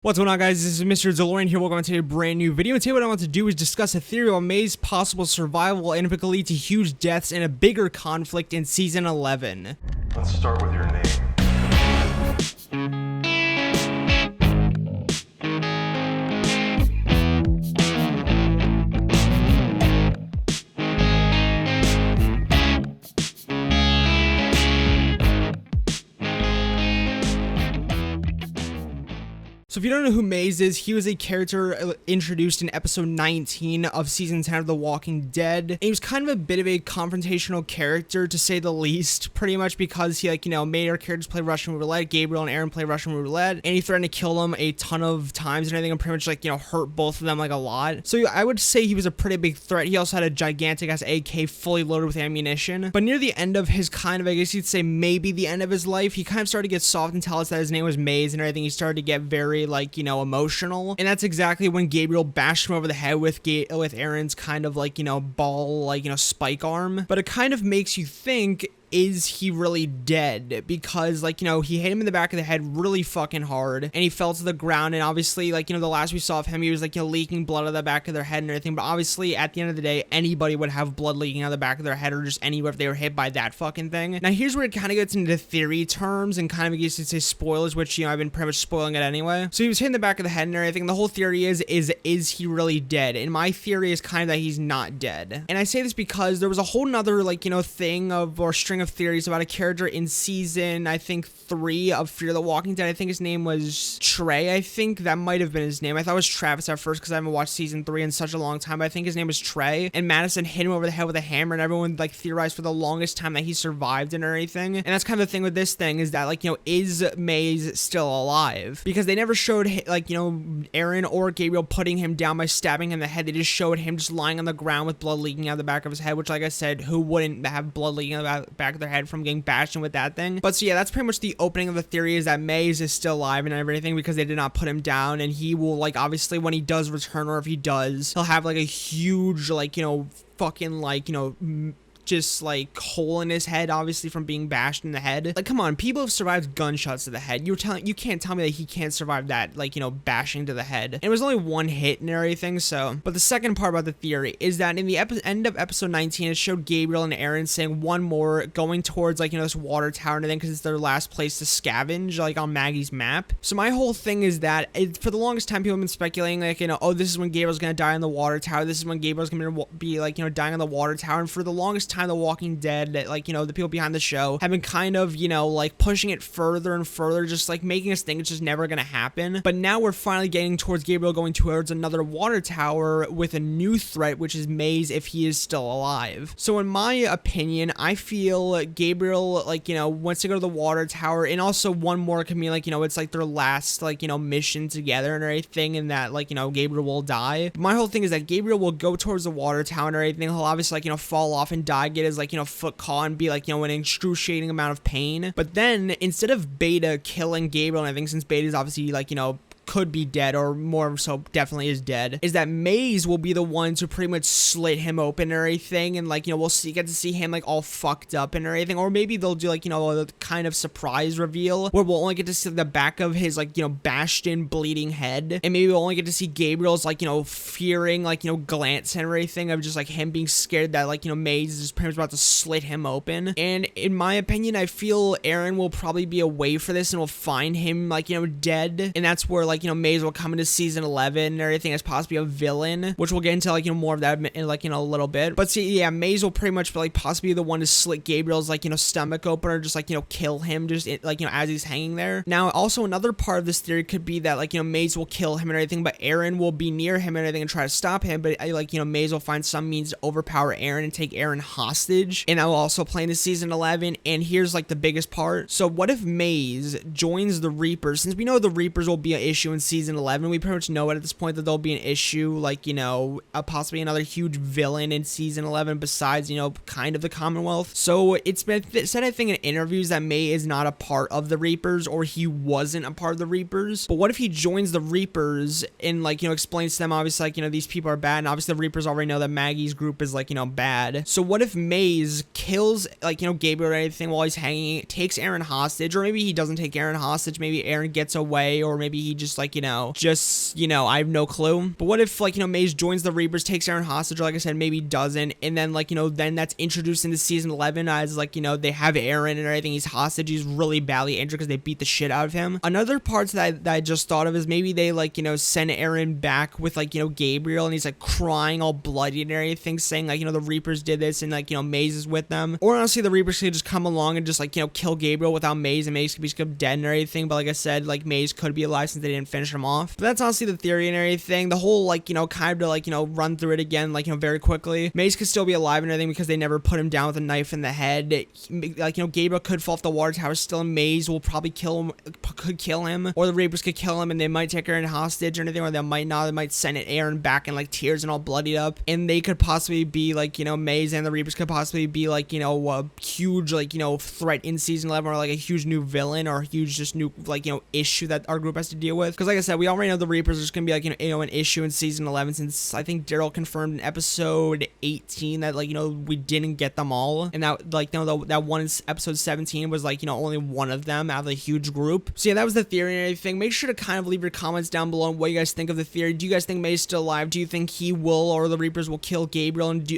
What's going on, guys? This is Mr. DeLORIAN here. Welcome to a brand new video. And today what I want to do is discuss a theory on May's possible survival and if it could lead to huge deaths and a bigger conflict in Season 11. Let's start with your name. So if you don't know who Mayy is, he was a character introduced in episode 19 of season 10 of The Walking Dead. And he was kind of a bit of a confrontational character, to say the least, pretty much because he, made our characters play Russian roulette. Gabriel and Aaron play Russian roulette, and he threatened to kill them a ton of times and everything, and pretty much, hurt both of them, a lot. So I would say he was a pretty big threat. He also had a gigantic-ass AK fully loaded with ammunition. But near the end of his kind of, I guess you'd say maybe the end of his life, he kind of started to get soft and tell us that his name was Mayy and everything. He started to get very emotional, and that's exactly when Gabriel bashed him over the head with Aaron's kind of ball spike arm. But it kind of makes you think, is he really dead? Because he hit him in the back of the head really fucking hard and he fell to the ground, and obviously the last we saw of him, he was leaking blood out of the back of their head and everything. But obviously at the end of the day, anybody would have blood leaking out of the back of their head, or just anywhere, if they were hit by that fucking thing. Now here's where it kind of gets into theory terms and kind of gets to say spoilers, which I've been pretty much spoiling it anyway. So he was hit in the back of the head and everything. The whole theory is he really dead? And my theory is kind of that he's not dead. And I say this because there was a whole nother thing of, or string of theories about a character in season, I think 3 of Fear the Walking Dead. I think his name was Trey. I think that might have been his name. I thought it was Travis at first because I haven't watched season 3 in such a long time, but I think his name was Trey. And Madison hit him over the head with a hammer, and everyone theorized for the longest time that he survived and everything. And that's kind of the thing with this thing, is that is Mayy still alive? Because they never showed Aaron or Gabriel putting him down by stabbing him in the head. They just showed him just lying on the ground with blood leaking out the back of his head, which, like I said, who wouldn't have blood leaking out the back of their head from getting bashed in with that thing? But so yeah, that's pretty much the opening of the theory, is that Mayy is still alive and everything, because they did not put him down. And he will obviously when he does return, or if he does, he'll have a huge fucking just hole in his head, obviously from being bashed in the head. Come on, people have survived gunshots to the head. You can't tell me that he can't survive that, bashing to the head. And it was only one hit and everything. So, but the second part about the theory is that in the end of episode 19, it showed Gabriel and Aaron saying one more, going towards this water tower and everything, because it's their last place to scavenge on Maggie's map. So my whole thing is that for the longest time, people have been speculating oh, this is when Gabriel's gonna die in the water tower. This is when Gabriel's gonna be dying in the water tower. And for the longest time, The Walking Dead, the people behind the show have been kind of pushing it further and further, just making us think it's just never gonna happen. But now we're finally getting towards Gabriel going towards another water tower with a new threat, which is Mayy, if he is still alive. So in my opinion, I feel Gabriel wants to go to the water tower, and also one more can mean it's their last mission together and everything, and that Gabriel will die. But my whole thing is that Gabriel will go towards the water tower and everything. He'll obviously fall off and die, get his foot caught, and be an excruciating amount of pain. But then instead of Beta killing Gabriel and everything, since Beta is obviously could be dead, or more so definitely is dead, is that Mayy will be the one to pretty much slit him open and everything, and we'll get to see him all fucked up and everything. Or maybe they'll do a kind of surprise reveal where we'll only get to see the back of his bashed in bleeding head, and maybe we'll only get to see Gabriel's fearing glance and everything, of just him being scared that Mayy is just pretty much about to slit him open. And in my opinion, I feel Aaron will probably be away for this, and will find him dead, and that's where Mayy will come into season 11 and everything as possibly a villain, which we'll get into more of that in a little bit. But see, yeah, Mayy will pretty much be possibly the one to slit Gabriel's stomach open, or just kill him just as he's hanging there. Now also another part of this theory could be that Mayy will kill him and everything, but Aaron will be near him and everything and try to stop him. But Mayy will find some means to overpower Aaron and take Aaron hostage, and that will also play into season 11. And here's the biggest part. So what if Mayy joins the Reapers? Since we know the Reapers will be an issue in season 11, we pretty much know it at this point that there'll be an issue, possibly another huge villain in season 11 besides kind of the Commonwealth. So it's been said, I think, in interviews that Mayy is not a part of the Reapers, or he wasn't a part of the Reapers. But what if he joins the Reapers and explains to them, obviously these people are bad, and obviously the Reapers already know that Maggie's group is bad. So what if Mayy kills Gabriel or anything while he's hanging, takes Aaron hostage, or maybe he doesn't take Aaron hostage, maybe Aaron gets away, or maybe he just just like, I have no clue. But what if, like, Mayy joins the Reapers, takes Eren hostage, or like I said, maybe doesn't, and then, like, then that's introduced into season 11 as, like, they have Eren and everything. He's hostage. He's really badly injured because they beat the shit out of him. Another part that I just thought of is maybe they, like, send Eren back with, like, Gabriel, and he's like crying all bloody and everything, saying like, the Reapers did this, and like, Mayy is with them. Or honestly, the Reapers could just come along and just like, kill Gabriel without Mayy, and Mayy could be dead and everything. But like I said, like, Mayy could be alive since they didn't finish him off. But that's honestly the theory and everything. The whole, like, kind of to, like, run through it again, like, very quickly. Mayy could still be alive and everything because they never put him down with a knife in the head. Like, Gabriel could fall off the water tower still, and Mayy will probably could kill him, or the Reapers could kill him, and they might take Eren hostage or anything, or they might not. They might send Eren back in like tears and all bloodied up, and they could possibly be like, Mayy and the Reapers could possibly be like, a huge, like, threat in season 11, or like a huge new villain, or a huge just new, like, issue that our group has to deal with. Because like I said, we already know the Reapers are just gonna be like, an issue in season 11, since I think Daryl confirmed in episode 18 that, like, we didn't get them all, and that, like, that one in episode 17 was like, only one of them out of the huge group. So yeah, that was the theory and everything. Make sure to kind of leave your comments down below on what you guys think of the theory. Do you guys think May's still alive? Do you think he will, or the Reapers will kill Gabriel? And do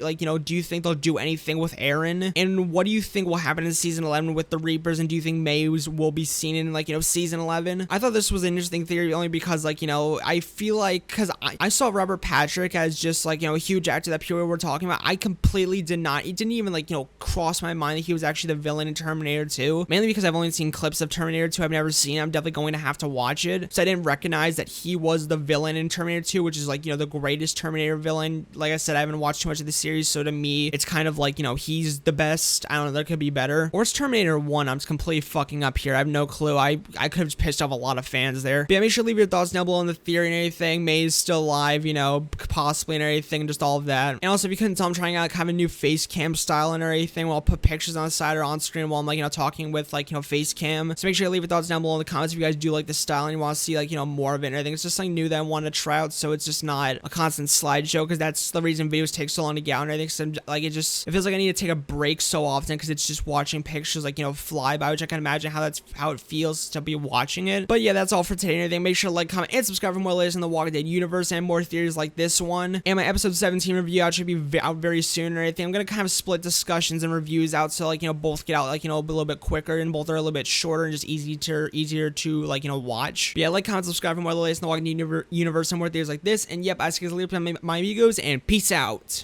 you think they'll do anything with Eren? And what do you think will happen in season 11 with the Reapers? And do you think Mayy will be seen in, like, season 11? I thought this was an interesting theory only because, like, I feel like, because I saw Robert Patrick as just, like, a huge actor that people were talking about. I completely did not. It didn't even, like, cross my mind that he was actually the villain in Terminator 2. Mainly because I've only seen clips of Terminator 2. I've never seen it. I'm definitely going to have to watch it. So I didn't recognize that he was the villain in Terminator 2, which is, like, the greatest Terminator villain. Like I said, I haven't watched too much of the series, so to me, it's kind of like, he's the best. I don't know, there could be better. Or it's Terminator 1. I'm just completely fucking up here. I have no clue. I could have just pissed off a lot of fans there. But yeah, make sure to leave your thoughts down below on the theory and everything. May's still alive, possibly, and everything, just all of that. And also, if you couldn't tell, I'm trying out kind of a new face cam style and everything. I'll put pictures on the side or on screen while I'm, like, talking with, like, face cam. So make sure to leave your thoughts down below in the comments if you guys do like this style and you want to see, like, more of it and everything. It's just something new that I want to try out, so it's just not a constant slideshow, because that's the reason videos take so long to get out and everything. So, like, it feels like I need to take a break so often, because it's just watching pictures, like, fly by, which I can imagine how it feels to be watching it. But yeah, that's all for today and everything. Make sure to like, comment, and subscribe for more latest in the Walking Dead universe and more theories like this one. And my episode 17 review out should be out very soon and everything. I'm gonna kind of split discussions and reviews out, so, like, both get out, like, a little bit quicker, and both are a little bit shorter and just easier to like, watch. But yeah, like, comment, subscribe for more of the latest in the Walking Dead universe and more theories like this. And yep, I guys leave my amigos, and peace out.